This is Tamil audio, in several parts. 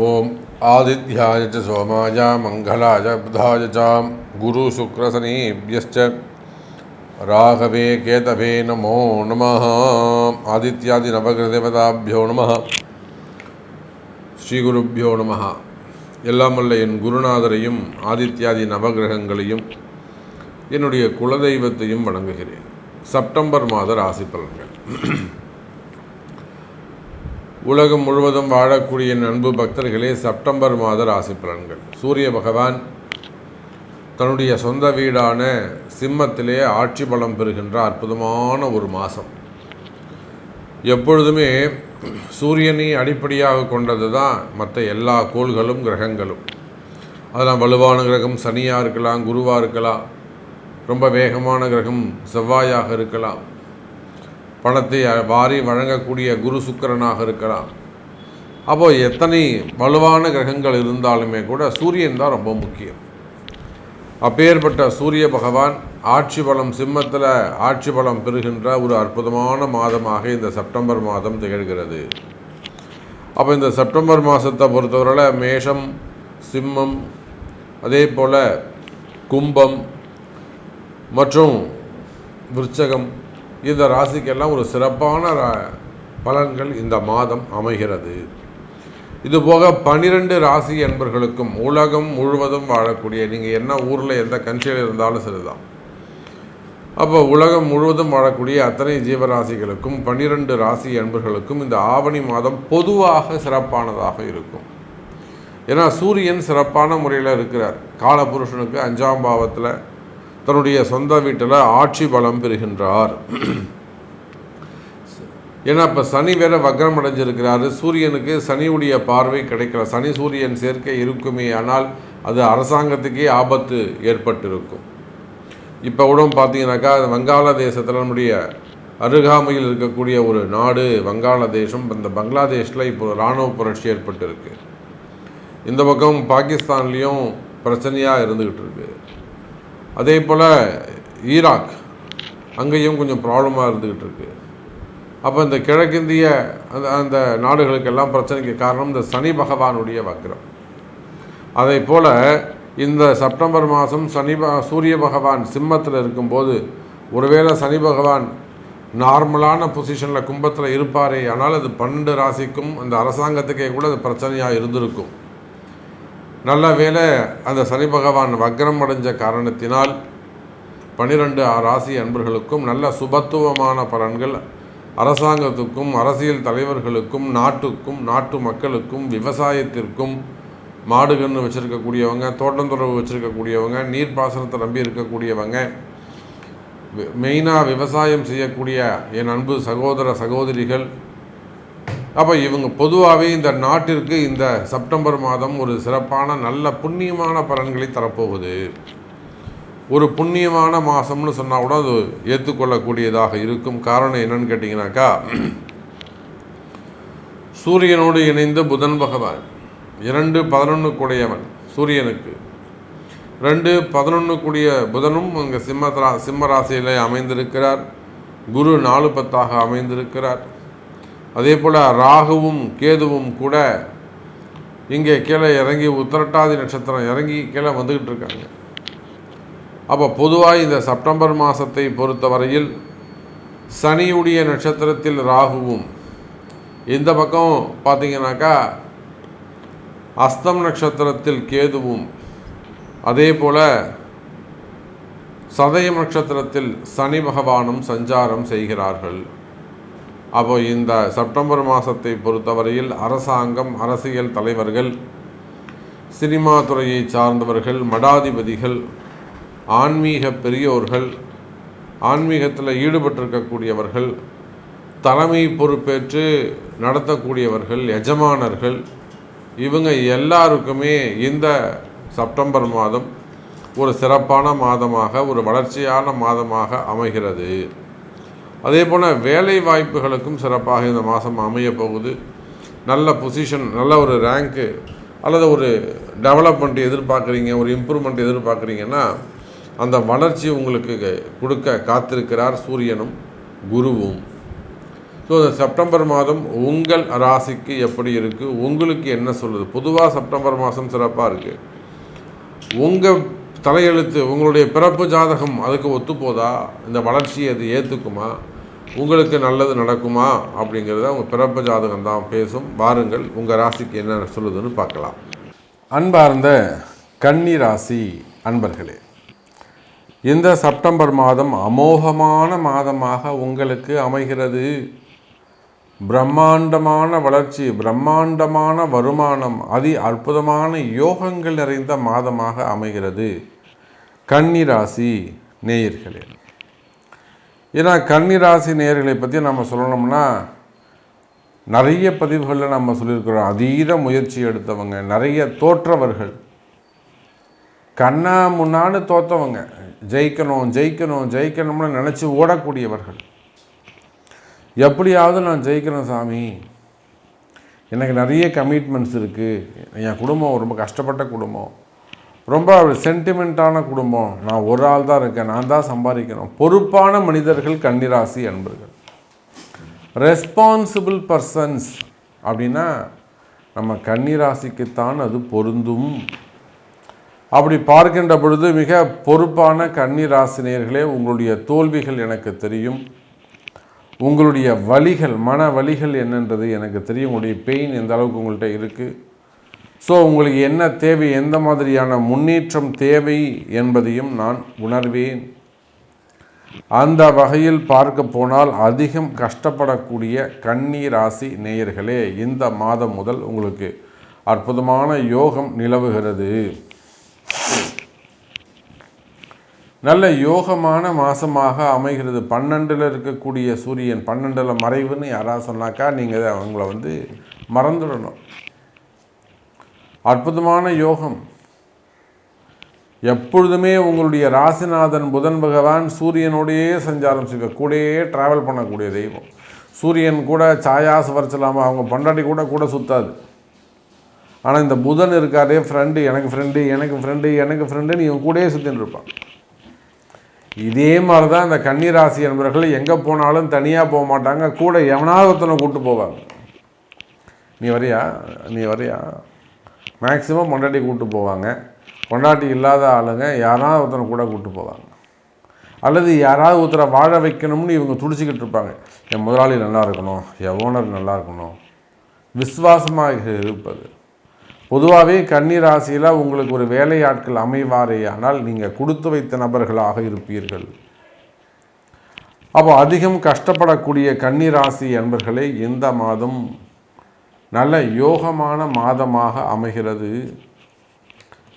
ஓம் ஆதித்யாய ச சோமாய மங்களாய புதாய ச குரு சுக்ரசனீப்யஸ்ச ராகவே கேதவே நமோ நமः. ஆதித்யாதி நவகிரதேவதாபியோ நமः. ஸ்ரீகுருப்பியோ நமः. எல்லாம் வல்ல என் குருநாதரையும் ஆதித்யாதி நவகிரகங்களையும் என்னுடைய குலதெய்வத்தையும் வணங்குகிறேன். செப்டம்பர் மாத ராசி பலன்கள். உலகம் முழுவதும் வாழக்கூடிய அன்பு பக்தர்களே, செப்டம்பர் மாத ராசி பலன்கள். சூரிய பகவான் தன்னுடைய சொந்த வீடான சிம்மத்திலே ஆட்சி பலம் பெறுகின்ற அற்புதமான ஒரு மாதம். எப்பொழுதுமே சூரியனை அடிப்படையாக கொண்டது தான் மற்ற எல்லா கோள்களும் கிரகங்களும். அதெல்லாம் வலுவான கிரகம் சனியாக இருக்கலாம், குருவாக இருக்கலாம், ரொம்ப வேகமான கிரகம் செவ்வாயாக இருக்கலாம், பணத்தை வாரி வழங்கக்கூடிய குரு சுக்கிரனாக இருக்கலாம். அப்போது எத்தனை வலுவான கிரகங்கள் இருந்தாலுமே கூட சூரியன் தான் ரொம்ப முக்கியம். அப்பேற்பட்ட சூரிய பகவான் ஆட்சி பலம் சிம்மத்தில் ஆட்சி பலம் பெறுகின்ற ஒரு அற்புதமான மாதமாக இந்த செப்டம்பர் மாதம் திகழ்கிறது. அப்போ இந்த செப்டம்பர் மாதத்தை பொறுத்தவரையில் மேஷம், சிம்மம், அதே போல் கும்பம் மற்றும் விருச்சகம், இந்த ராசிக்கெல்லாம் ஒரு சிறப்பான பலன்கள் இந்த மாதம் அமைகிறது. இதுபோக 12 ராசி என்பர்களுக்கும் உலகம் முழுவதும் வாழக்கூடிய, நீங்கள் என்ன ஊரில் எந்த கண்ட்ரியில் இருந்தாலும் சரிதான், அப்போ உலகம் முழுவதும் வாழக்கூடிய அத்தனை ஜீவராசிகளுக்கும் 12 ராசி என்பர்களுக்கும் இந்த ஆவணி மாதம் பொதுவாக சிறப்பானதாக இருக்கும். ஏன்னா சூரியன் சிறப்பான முறையில் இருக்கிறார். காலபுருஷனுக்கு 5ஆம் பாவத்தில் தன்னுடைய சொந்த வீட்டில் ஆட்சி பலம் பெறுகின்றார். ஏன்னா இப்போ சனி வேற வக்ரம் அடைஞ்சிருக்கிறாரு. சூரியனுக்கு சனியுடைய பார்வை கிடைக்கல. சனி சூரியன் சேர்க்கை இருக்குமே, ஆனால் அது அரசாங்கத்துக்கே ஆபத்து ஏற்பட்டிருக்கும். இப்போ கூட பார்த்தீங்கன்னாக்கா வங்காளதேசத்தில் நம்முடைய அருகாமையில் இருக்கக்கூடிய ஒரு நாடு வங்காளதேசம். இந்த பங்களாதேஷில் இப்போ இராணுவ புரட்சி ஏற்பட்டிருக்கு. இந்த பக்கம் பாகிஸ்தான்லேயும் பிரச்சனையாக இருந்துக்கிட்டு இருக்கு. அதே போல் ஈராக் அங்கேயும் கொஞ்சம் ப்ராப்ளமாக இருந்துக்கிட்டு இருக்கு. அப்போ இந்த கிழக்கிந்திய அந்த நாடுகளுக்கெல்லாம் பிரச்சனைக்கு காரணம் இந்த சனி பகவானுடைய வக்ரம். அதே போல் இந்த செப்டம்பர் மாதம் சூரிய பகவான் சிம்மத்தில் இருக்கும்போது, ஒருவேளை சனி பகவான் நார்மலான பொசிஷனில் கும்பத்தில் இருப்பாரே, ஆனால் அது 12 ராசிக்கும் அந்த அரசாங்கத்துக்கே கூட அது பிரச்சனையாக இருந்திருக்கும். நல்ல வேளை அந்த சனி பகவான் வக்ரம் அடைஞ்ச காரணத்தினால் 12 ராசி அன்பர்களுக்கும் நல்ல சுபத்துவமான பலன்கள் அரசாங்கத்துக்கும் அரசியல் தலைவர்களுக்கும் நாட்டுக்கும் நாட்டு மக்களுக்கும் விவசாயத்திற்கும், மாடு கன்று வச்சுருக்கக்கூடியவங்க, தோட்டந்தொடர்பு வச்சுருக்கக்கூடியவங்க, நீர்ப்பாசனத்தை நம்பி இருக்கக்கூடியவங்க, மெயினாக விவசாயம் செய்யக்கூடிய என் அன்பு சகோதர சகோதரிகள், அப்போ இவங்க பொதுவாகவே இந்த நாட்டிற்கு இந்த செப்டம்பர் மாதம் ஒரு சிறப்பான நல்ல புண்ணியமான பலன்களை தரப்போகுது. ஒரு புண்ணியமான மாதம்னு சொன்னால் கூட அது ஏற்றுக்கொள்ளக்கூடியதாக இருக்கும். காரணம் என்னன்னு கேட்டிங்கனாக்கா, சூரியனோடு இணைந்த புதன் பகவான் 2-11 கூடியவன் சூரியனுக்கு. 2-11 கூடிய புதனும் இங்கே சிம்ம ராசியில் அமைந்திருக்கிறார். குரு 4-10 அமைந்திருக்கிறார். அதே போல் ராகுவும் கேதுவும் கூட இங்கே கீழே இறங்கி உத்திரட்டாதி நட்சத்திரம் இறங்கி கீழே வந்துக்கிட்டு இருக்காங்க. அப்போ பொதுவாக இந்த செப்டம்பர் மாதத்தை பொறுத்தவரையில் சனியுடைய நட்சத்திரத்தில் ராகுவும், இந்த பக்கம் பார்த்திங்கனாக்கா அஸ்தம் நட்சத்திரத்தில் கேதுவும், அதே போல் சதயம் நட்சத்திரத்தில் சனி பகவானும் சஞ்சாரம் செய்கிறார்கள். அப்போ இந்த செப்டம்பர் மாதத்தை பொறுத்தவரையில் அரசாங்கம், அரசியல் தலைவர்கள், சினிமா துறையை சார்ந்தவர்கள், மடாதிபதிகள், ஆன்மீக பெரியோர்கள், ஆன்மீகத்தில் ஈடுபட்டிருக்கக்கூடியவர்கள், தலைமை பொறுப்பேற்று நடத்தக்கூடியவர்கள், எஜமானர்கள், இவங்க எல்லாருக்குமே இந்த செப்டம்பர் மாதம் ஒரு சிறப்பான மாதமாக, ஒரு வளர்ச்சியான மாதமாக அமைகிறது. அதே போல் வேலை வாய்ப்புகளுக்கும் சிறப்பாக இந்த மாதம் அமைய போகுது. நல்ல பொசிஷன், நல்ல ஒரு ரேங்க்கு அல்லது ஒரு டெவலப்மெண்ட் எதிர்பார்க்குறீங்க, ஒரு இம்ப்ரூவ்மெண்ட் எதிர்பார்க்குறீங்கன்னா அந்த வளர்ச்சி உங்களுக்கு கொடுக்க காத்திருக்கிறார் சூரியனும் குருவும். ஸோ செப்டம்பர் மாதம் உங்கள் ராசிக்கு எப்படி இருக்குது, உங்களுக்கு என்ன சொல்லுது? பொதுவாக செப்டம்பர் மாதம் சிறப்பாக இருக்குது. உங்கள் தலையெழுத்து, உங்களுடைய பிறப்பு ஜாதகம் அதுக்கு ஒத்துப்போதா? இந்த வளர்ச்சியை அது ஏற்றுக்குமா? உங்களுக்கு நல்லது நடக்குமா? அப்படிங்கிறத உங்கள் பிறப்பு ஜாதகம் தான் பேசும். வாருங்கள் உங்கள் ராசிக்கு என்ன சொல்லுதுன்னு பார்க்கலாம். அன்பார்ந்த கன்னி ராசி அன்பர்களே, இந்த செப்டம்பர் மாதம் அமோகமான மாதமாக உங்களுக்கு அமைகிறது. பிரம்மாண்டமான வளர்ச்சி, பிரம்மாண்டமான வருமானம், அற்புதமான யோகங்கள் நிறைந்த மாதமாக அமைகிறது கன்னிராசி நேயர்களே. ஏன்னா கன்னிராசி நேயர்களை பற்றி நம்ம சொல்லணும்னா நிறைய பதிவுகளில் நம்ம சொல்லியிருக்கிறோம். அதீத முயற்சி எடுத்தவங்க, நிறைய தோற்றவர்கள், கண்ணா முன்னான்னு தோற்றவங்க, ஜெயிக்கணும் ஜெயிக்கணும் ஜெயிக்கணும்னு நினச்சி ஓடக்கூடியவர்கள். எப்படியாவது நான் ஜெயிக்கிறேன் சாமி, எனக்கு நிறைய கமிட்மெண்ட்ஸ் இருக்குது, என் குடும்பம் ரொம்ப கஷ்டப்பட்ட குடும்பம், ரொம்ப சென்டிமெண்ட்டான குடும்பம், நான் ஒரு ஆள் தான் இருக்கேன், நான் தான் சம்பாதிக்கணும். பொறுப்பான மனிதர்கள் கன்னிராசி அன்பர்கள், ரெஸ்பான்சிபிள் பர்சன்ஸ் அப்படின்னா நம்ம கன்னிராசிக்குத்தான் அது பொருந்தும். அப்படி பார்க்கின்ற பொழுது மிக பொறுப்பான கன்னிராசினியர்களே, உங்களுடைய தோல்விகள் எனக்கு தெரியும், உங்களுடைய வலிகள், மன வலிகள் என்னன்றது எனக்கு தெரியும், உங்களுடைய பெயின் எந்த அளவுக்கு உங்கள்கிட்ட இருக்குது. ஸோ உங்களுக்கு என்ன தேவை, எந்த மாதிரியான முன்னேற்றம் தேவை என்பதையும் நான் உணர்வேன். அந்த வகையில் பார்க்க போனால் அதிகம் கஷ்டப்படக்கூடிய கன்னி ராசி நேயர்களே, இந்த மாதம் முதல் உங்களுக்கு அற்புதமான யோகம் நிலவுகிறது. நல்ல யோகமான மாதமாக அமைகிறது. 12ல் இருக்கக்கூடிய சூரியன் 12ல் மறைவுன்னு யாராவது சொன்னாக்கா நீங்கள் அவங்கள மறந்துடணும். அற்புதமான யோகம். எப்பொழுதுமே உங்களுடைய ராசிநாதன் புதன் பகவான் சூரியனோடையே சஞ்சாரம் செய்வ, கூடயே ட்ராவல் பண்ணக்கூடிய தெய்வம். சூரியன் கூட சாயா சுவர்ச்சலாமல் அவங்க பொண்டாட்டி கூட சுத்தாது. ஆனால் இந்த புதன் இருக்காரே ஃப்ரெண்டு, எனக்கு ஃப்ரெண்டு எனக்கு ஃப்ரெண்டு எனக்கு ஃப்ரெண்டுன்னு இவங்க கூடயே சுற்றின்னு இருப்பான். இதே மாதிரி தான் இந்த கன்னிராசி என்பவர்கள் எங்கே போனாலும் தனியாக போக மாட்டாங்க, கூட எவனாவது ஒருத்தனை கூப்பிட்டு போவாங்க. நீ வரியா மேக்சிமம் பொண்டாட்டி கூப்பிட்டு போவாங்க. பொண்டாட்டி இல்லாத ஆளுங்க யாராவது ஒருத்தனை கூட கூப்பிட்டு போவாங்க. அல்லது யாராவது ஒருத்தரை வாழ வைக்கணும்னு இவங்க துடிச்சிக்கிட்டு இருப்பாங்க. என் முதலாளி நல்லா இருக்கணும், என் ஓனர் நல்லா இருக்கணும், விசுவாசமாக இருப்பது. பொதுவாகவே கன்னிராசியில் உங்களுக்கு ஒரு வேலையாட்கள் அமைவாரே, ஆனால் நீங்கள் கொடுத்து வைத்த நபர்களாக இருப்பீர்கள். அப்போ அதிகம் கஷ்டப்படக்கூடிய கன்னிராசி என்பர்களே, இந்த மாதம் நல்ல யோகமான மாதமாக அமைகிறது.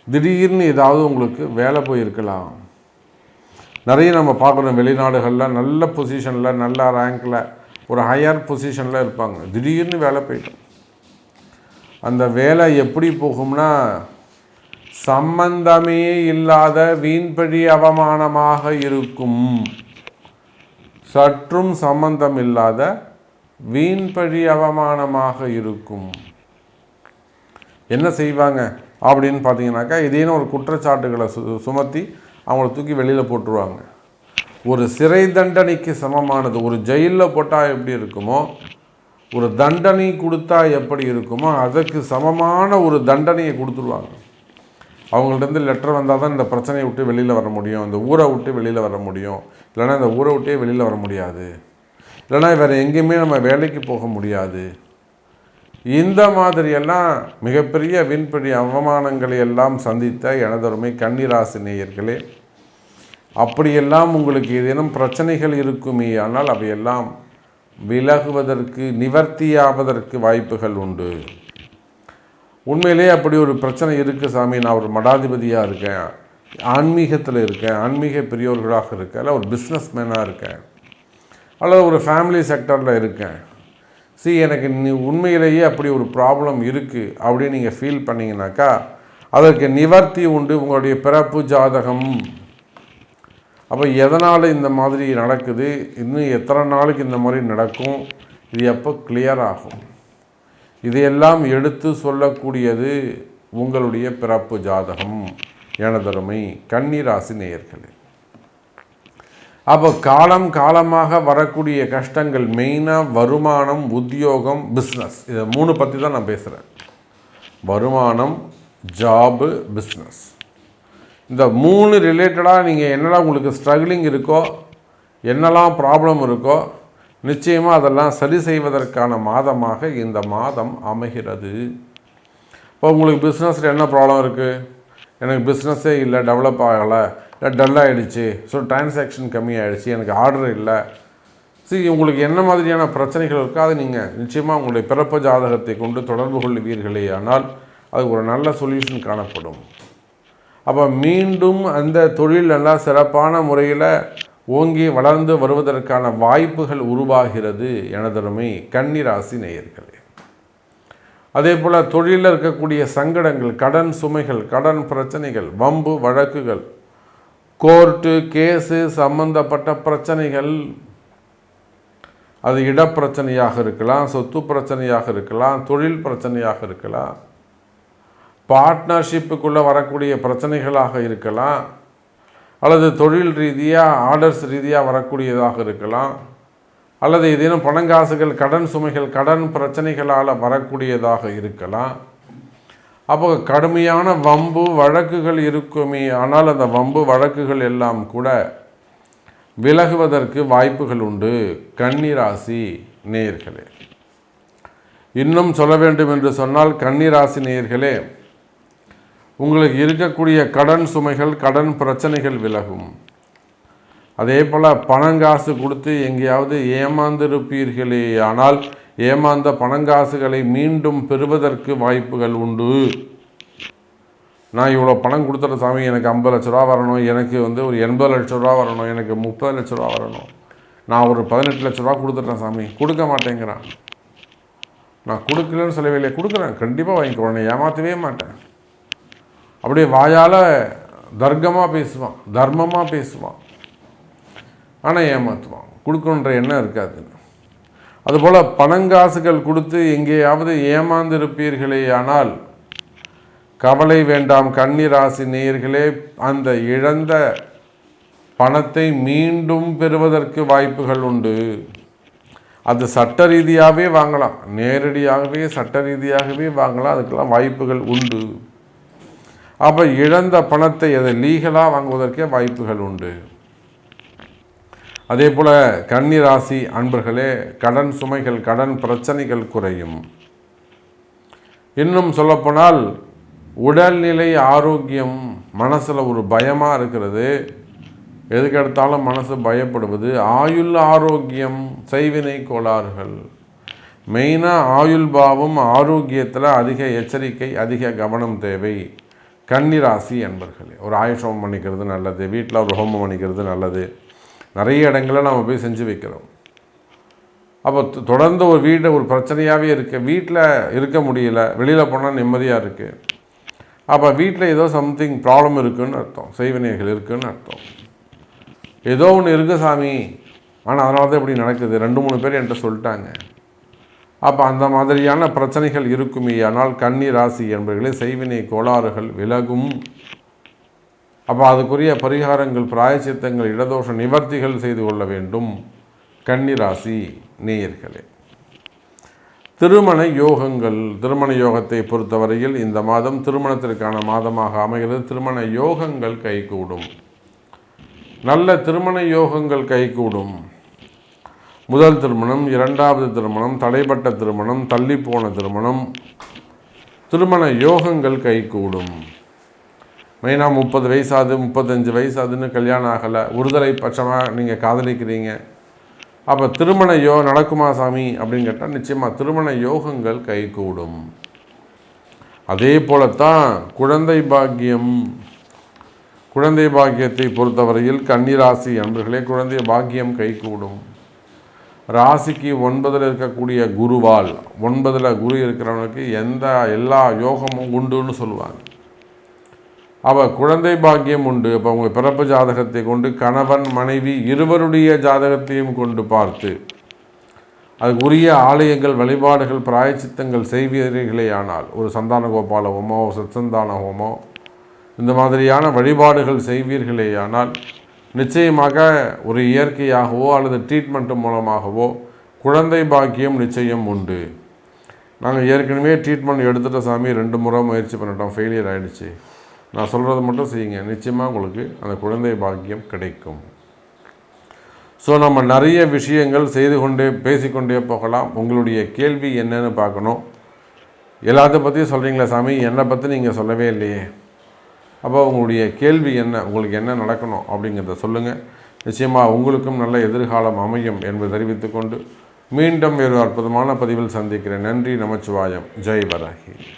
திடீர்னு ஏதாவது உங்களுக்கு வேலை போயிருக்கலாம். நிறைய நம்ம பார்க்குறோம், வெளிநாடுகளில் நல்ல பொசிஷனில், நல்ல ரேங்கில், ஒரு ஹையர் பொசிஷனில் இருப்பாங்க. திடீர்னு வேலை போயிட்டோம். அந்த வேலை எப்படி போகும்னா, சம்பந்தமே இல்லாத வீண்பழி அவமானமாக இருக்கும். சற்றும் சம்பந்தம் இல்லாத வீண்பழி அவமானமாக இருக்கும். என்ன செய்வாங்க அப்படின்னு பார்த்தீங்கன்னாக்கா, இதேன்னு ஒரு குற்றச்சாட்டுகளை சுமத்தி அவங்கள தூக்கி வெளியில் போட்டுருவாங்க. ஒரு சிறை தண்டனைக்கு சமமானது. ஒரு ஜெயிலில் போட்டால் எப்படி இருக்குமோ, ஒரு தண்டனை கொடுத்தா எப்படி இருக்குமோ அதற்கு சமமான ஒரு தண்டனையை கொடுத்துருவாங்க. அவங்கள்ட்ட லெட்டர் வந்தால் தான் இந்த பிரச்சனையை விட்டு வெளியில் வர முடியும், இந்த ஊரை விட்டு வெளியில் வர முடியும், இல்லைனா இந்த ஊரை விட்டே வெளியில் வர முடியாது, இல்லைனா வேறு எங்கேயுமே நம்ம வேலைக்கு போக முடியாது. இந்த மாதிரியெல்லாம் மிகப்பெரிய விண்படி அவமானங்களை எல்லாம் சந்தித்த எனதருமை கன்னிராசி நேயர்களே, அப்படியெல்லாம் உங்களுக்கு ஏதேனும் பிரச்சனைகள் இருக்குமே ஆனால் அவையெல்லாம் விலகுவதற்கு, நிவர்த்தியாவதற்கு வாய்ப்புகள் உண்டு. உண்மையிலே அப்படி ஒரு பிரச்சனை இருக்குது சாமி, நான் ஒரு மடாதிபதியாக இருக்கேன், ஆன்மீகத்தில் இருக்கேன், ஆன்மீக பெரியோர்களாக இருக்கேன், இல்லை ஒரு பிஸ்னஸ் மேனாக இருக்கேன், அல்லது ஒரு ஃபேமிலி செக்டரில் இருக்கேன், எனக்கு உண்மையிலேயே அப்படி ஒரு ப்ராப்ளம் இருக்குது அப்படின்னு நீங்கள் ஃபீல் பண்ணிங்கனாக்கா அதற்கு நிவர்த்தி உண்டு. உங்களுடைய பிறப்பு ஜாதகம். அப்போ எதனால் இந்த மாதிரி நடக்குது, இன்னும் எத்தனை நாளுக்கு இந்த மாதிரி நடக்கும், இது எப்போ கிளியர் ஆகும், இதையெல்லாம் எடுத்து சொல்லக்கூடியது உங்களுடைய பிறப்பு ஜாதகம். எனதருமை கன்னிராசி நேயர்களே, அப்போ காலம் காலமாக வரக்கூடிய கஷ்டங்கள் மெயினாக வருமானம், உத்தியோகம், பிஸ்னஸ், இதை 3 பற்றி தான் நான் பேசுகிறேன். வருமானம், ஜாபு, பிஸ்னஸ், இந்த 3 ரிலேட்டடாக நீங்கள் என்னெல்லாம் உங்களுக்கு ஸ்ட்ரகிளிங் இருக்கோ, என்னெல்லாம் ப்ராப்ளம் இருக்கோ, நிச்சயமாக அதெல்லாம் சரி செய்வதற்கான மாதமாக இந்த மாதம் அமைகிறது. இப்போ உங்களுக்கு பிஸ்னஸில் என்ன ப்ராப்ளம் இருக்குது? எனக்கு பிஸ்னஸே இல்லை, டெவலப் ஆகலை, இல்லை டல்லாகிடுச்சு, ஸோ டிரான்சாக்ஷன் கம்மியாகிடுச்சு, எனக்கு ஆர்டர் இல்லை. சரி, உங்களுக்கு என்ன மாதிரியான பிரச்சனைகள் இருக்கோ அதை நீங்கள் நிச்சயமாக உங்களுடைய பிறப்பு ஜாதகத்தை கொண்டு தொடர்பு கொள்வீர்களே, ஆனால் அதுக்கு ஒரு நல்ல சொல்யூஷன் காணப்படும். அப்போ மீண்டும் அந்த தொழில் நல்லா சிறப்பான முறையில் ஓங்கி வளர்ந்து வருவதற்கான வாய்ப்புகள் உருவாகிறது எனதருமை கன்னிராசி நேயர்களே. அதே போல் தொழிலில் இருக்கக்கூடிய சங்கடங்கள், கடன் சுமைகள், கடன் பிரச்சனைகள், வம்பு வழக்குகள், கோர்ட்டு கேஸு சம்பந்தப்பட்ட பிரச்சனைகள், அது இடப்பிரச்சனையாக இருக்கலாம், சொத்து பிரச்சனையாக இருக்கலாம், தொழில் பிரச்சனையாக இருக்கலாம், பார்ட்னர்ஷிப்புக்குள்ளே வரக்கூடிய பிரச்சனைகளாக இருக்கலாம், அல்லது தொழில் ரீதியாக ஆர்டர்ஸ் ரீதியாக வரக்கூடியதாக இருக்கலாம், அல்லது ஏதேனும் பணங்காசுகள், கடன் சுமைகள், கடன் பிரச்சனைகளால் வரக்கூடியதாக இருக்கலாம். அப்போ கடுமையான வம்பு வழக்குகள் இருக்குமே, ஆனால் அந்த வம்பு வழக்குகள் எல்லாம் கூட விலகுவதற்கு வாய்ப்புகள் உண்டு கன்னிராசி நேயர்களே. இன்னும் சொல்ல வேண்டும் என்று சொன்னால் கன்னிராசி நேயர்களே, உங்களுக்கு இருக்கக்கூடிய கடன் சுமைகள், கடன் பிரச்சனைகள் விலகும். அதே போல் பணங்காசு கொடுத்து எங்கேயாவது ஏமாந்திருப்பீர்களே, ஆனால் ஏமாந்த பணங்காசுகளை மீண்டும் பெறுவதற்கு வாய்ப்புகள் உண்டு. நான் இவ்வளோ பணம் கொடுத்துட்ட சாமி, எனக்கு 50 லட்ச ரூபா வரணும், எனக்கு ஒரு 80 லட்ச ரூபா வரணும், எனக்கு 30 லட்ச ரூபா வரணும், நான் ஒரு 18 லட்ச ரூபா கொடுத்துட்டேன் சாமி, கொடுக்க மாட்டேங்கிறான். நான் கொடுக்கலன்னு சொல்லவே, கொடுக்குறேன், கண்டிப்பாக வாங்கிக்குவேன், நான் ஏமாற்றவே மாட்டேன். அப்படியே வாயால் தர்க்கமாக பேசுவான், தர்மமாக பேசுவான், ஆனால் ஏமாற்றுவான், கொடுக்கணுன்ற எண்ணம் இருக்காது. அதுபோல் பணங்காசுகள் கொடுத்து எங்கேயாவது ஏமாந்திருப்பீர்களே, ஆனால் கவலை வேண்டாம் கன்னிராசி நேயர்களே, அந்த இழந்த பணத்தை மீண்டும் பெறுவதற்கு வாய்ப்புகள் உண்டு. அது சட்ட ரீதியாகவே வாங்கலாம், நேரடியாகவே சட்ட ரீதியாகவே வாங்கலாம், அதுக்கெல்லாம் வாய்ப்புகள் உண்டு. அப்போ இழந்த பணத்தை அதை லீகலாக வாங்குவதற்கே வாய்ப்புகள் உண்டு. அதே போல் கன்னிராசி அன்பர்களே, கடன் சுமைகள், கடன் பிரச்சனைகள் குறையும். இன்னும் சொல்லப்போனால் உடல்நிலை ஆரோக்கியம், மனசில் ஒரு பயமாக இருக்கிறது, எதுக்கு எடுத்தாலும் மனசு பயப்படுவது, ஆயுள் ஆரோக்கியம், செய்வினை கோளாறுகள், மெயினாக ஆயுள் பாவம் ஆரோக்கியத்தில் அதிக எச்சரிக்கை, அதிக கவனம் தேவை கன்னிராசி அன்பர்களே. ஒரு ஆயுஷ் ஹோமம் பண்ணிக்கிறது நல்லது, வீட்டில் ஒரு ஹோமம் பண்ணிக்கிறது நல்லது. நிறைய இடங்களில் நாம் போய் செஞ்சு வைக்கிறோம். அப்போ தொடர்ந்து ஒரு வீட்டை ஒரு பிரச்சனையாகவே இருக்குது, வீட்டில் இருக்க முடியல, வெளியில் போனால் நிம்மதியாக இருக்குது. அப்போ வீட்டில் ஏதோ சம்திங் ப்ராப்ளம் இருக்குதுன்னு அர்த்தம், செய்வினைகள் இருக்குதுன்னு அர்த்தம். ஏதோ ஒன்று இருக்குது சாமி, ஆனால் அதனால தான் இப்படி நடக்குது, 2-3 பேர் என்கிட்ட சொல்லிட்டாங்க. அப்போ அந்த மாதிரியான பிரச்சனைகள் இருக்குமே, ஆனால் கன்னி ராசி என்பவர்களே செய்வினை கோளாறுகள் விலகும். அப்போ அதுக்குரிய பரிகாரங்கள், பிராயச்சித்தங்கள், இடதோஷ நிவர்த்திகள் செய்து கொள்ள வேண்டும் கன்னி ராசி நேயர்களே. திருமண யோகங்கள், திருமண யோகத்தை பொறுத்தவரையில் இந்த மாதம் திருமணத்திற்கான மாதமாக அமைகிறது. திருமண யோகங்கள் கைகூடும், நல்ல திருமண யோகங்கள் கைகூடும். முதல் திருமணம், இரண்டாவது திருமணம், தடைப்பட்ட திருமணம், தள்ளிப்போன திருமணம், திருமண யோகங்கள் கைகூடும். மெயினாக 30 வயசாது 35 வயசாதுன்னு கல்யாணம் ஆகலை, ஒருதலை பட்சமாக நீங்கள் காதலிக்கிறீங்க, அப்போ திருமண நடக்குமா சாமி அப்படின்னு கேட்டால் நிச்சயமாக திருமண யோகங்கள் கைகூடும். அதே போலத்தான் குழந்தை பாக்கியம், குழந்தை பாக்கியத்தை பொறுத்தவரையில் கன்னிராசி அன்பர்களே குழந்தை பாக்கியம் கைகூடும். ராசிக்கு 9ல் இருக்கக்கூடிய குருவால், 9ல் குரு இருக்கிறவனுக்கு எல்லா யோகமும் உண்டுன்னு சொல்லுவாங்க. அவள் குழந்தை பாக்கியம் உண்டு. அப்போ உங்கள் பிறப்பு ஜாதகத்தை கொண்டு கணவன் மனைவி இருவருடைய ஜாதகத்தையும் கொண்டு பார்த்து அதுக்குரிய ஆலயங்கள், வழிபாடுகள், பிராயச்சித்தங்கள் செய்வீர்களே ஆனால், ஒரு சந்தான கோபால ஹோமோ, சத்சந்தான ஹோமோ, இந்த மாதிரியான வழிபாடுகள் செய்வீர்களே ஆனால் நிச்சயமாக ஒரு இயற்கையாகவோ அல்லது ட்ரீட்மெண்ட் மூலமாகவோ குழந்தை பாக்கியம் நிச்சயம் உண்டு. நாங்கள் ஏற்கனவே ட்ரீட்மெண்ட் எடுத்துகிட்ட சாமி 2 முறை முயற்சி பண்ணிட்டோம், ஃபெயிலியர் ஆகிடுச்சு. நான் சொல்கிறது மட்டும் செய்யுங்க, நிச்சயமாக உங்களுக்கு அந்த குழந்தை பாக்கியம் கிடைக்கும். ஸோ நம்ம நிறைய விஷயங்கள் பேசிக்கொண்டே போகலாம். உங்களுடைய கேள்வி என்னன்னு பார்க்கணும். எல்லாத்த பற்றியும் சொல்கிறீங்களா சாமி, என்னை பற்றி நீங்கள் சொல்லவே இல்லையே. அப்போ உங்களுடைய கேள்வி என்ன, உங்களுக்கு என்ன நடக்கணும் அப்படிங்கிறத சொல்லுங்கள். நிச்சயமாக உங்களுக்கும் நல்ல எதிர்காலம் அமையும் என்பதை தெரிவித்துக்கொண்டு மீண்டும் வேறு அற்புதமான பதிவில் சந்திக்கிறேன். நன்றி, நமச்சிவாயம். ஜெய் வராகி.